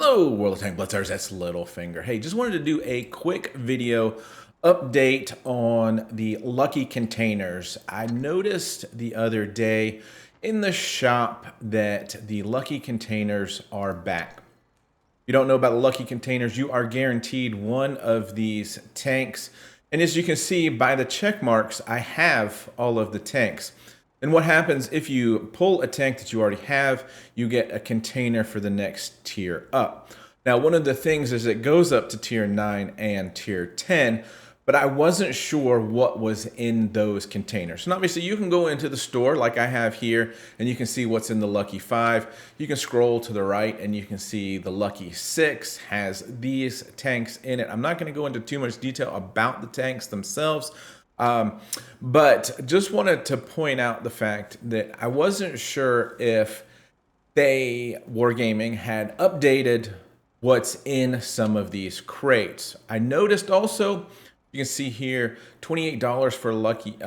Hello, World of Tank Blitzers, that's Littlefinger. Hey, just wanted to do a quick video update on the lucky containers. I noticed the other day in the shop that the lucky containers are back. If you don't know about the lucky containers, you are guaranteed one of these tanks. And as you can see by the check marks, I have all of the tanks. And what happens if you pull a tank that you already have, you get a container for the next tier up. Now, one of the things is it goes up to tier 9 and tier 10, but I wasn't sure what was in those containers. And obviously you can go into the store like I have here and you can see what's in the lucky 5. You can scroll to the right and you can see the lucky 6 has these tanks in it. I'm not going to go into too much detail about the tanks themselves. But just wanted to point out the fact that I wasn't sure if Wargaming had updated what's in some of these crates. I noticed also, you can see here, $28 for a lucky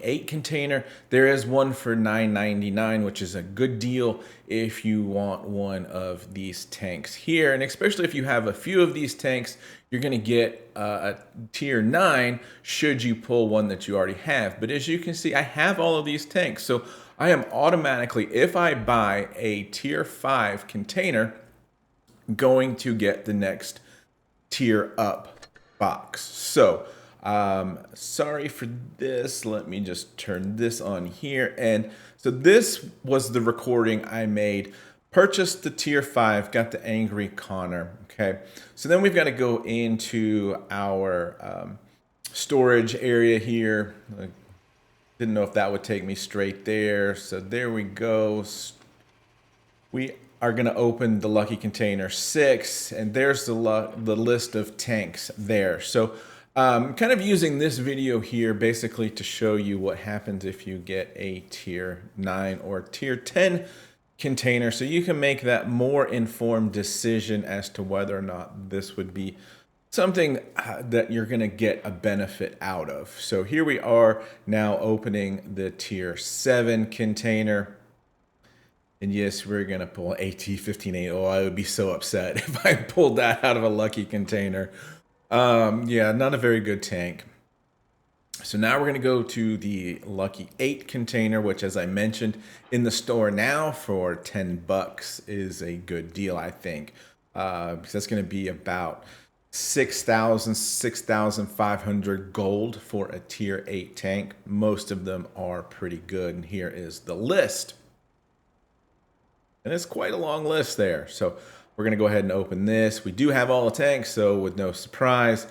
8 container. There is one for $9.99, which is a good deal if you want one of these tanks here. And especially if you have a few of these tanks, you're going to get a tier 9 should you pull one that you already have. But as you can see, I have all of these tanks. So I am automatically, if I buy a tier 5 container, going to get the next tier up box. So sorry for this. Let me just turn this on here. And so this was the recording I made. Purchased the tier 5, got the Angry Connor. Okay, so then we've got to go into our storage area here. I didn't know if that would take me straight there. So there we go. We are going to open the lucky container 6, and there's the list of tanks there. So kind of using this video here basically to show you what happens if you get a tier 9 or tier 10 container, so you can make that more informed decision as to whether or not this would be something that you're going to get a benefit out of. So here we are now opening the tier 7 container. And yes, we're going to pull AT-15A. Oh, I would be so upset if I pulled that out of a lucky container. Yeah, not a very good tank. So now we're going to go to the lucky 8 container, which, as I mentioned, in the store now for $10 is a good deal, I think. Because that's going to be about 6,500 gold for a tier 8 tank. Most of them are pretty good. And here is the list. And it's quite a long list there. So we're going to go ahead and open this. We do have all the tanks, so with no surprise.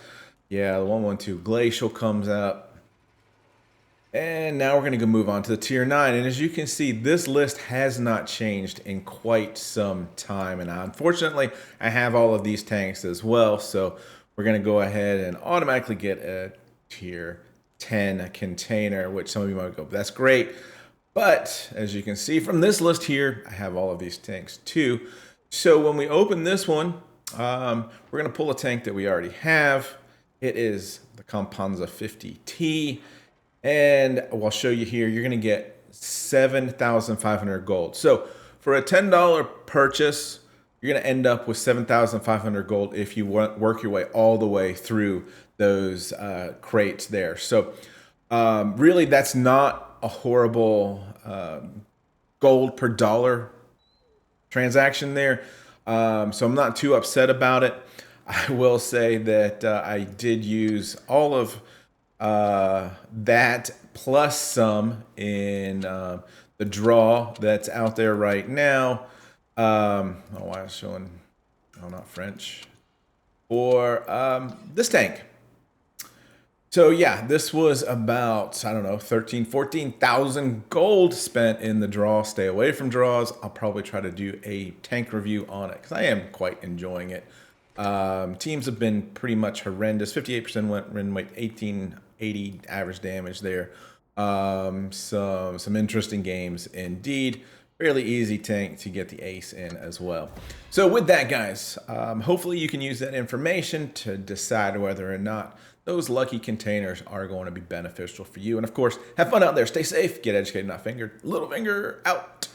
Yeah, the 112 Glacial comes up. And now we're going to go move on to the tier 9. And as you can see, this list has not changed in quite some time. And unfortunately, I have all of these tanks as well. So we're going to go ahead and automatically get a tier 10 container, which some of you might go, that's great. But as you can see from this list here, I have all of these tanks too. So when we open this one, we're going to pull a tank that we already have. It is the Companza 50T. And I'll show you here, you're going to get 7,500 gold. So for a $10 purchase, you're going to end up with 7,500 gold if you work your way all the way through those crates there. So really, that's not a horrible gold per dollar transaction there. So I'm not too upset about it. I will say that I did use all of that plus some in the draw that's out there right now. Oh, I was showing, oh, not French, for this tank. So yeah, this was about, I don't know, 14,000 gold spent in the draw. Stay away from draws. I'll probably try to do a tank review on it because I am quite enjoying it. Teams have been pretty much horrendous. 58% win rate, 1880 average damage there. Some interesting games indeed. Fairly easy tank to get the ace in as well. So with that, guys, hopefully you can use that information to decide whether or not those lucky containers are going to be beneficial for you. And of course, have fun out there. Stay safe. Get educated, not fingered. Littlefinger out.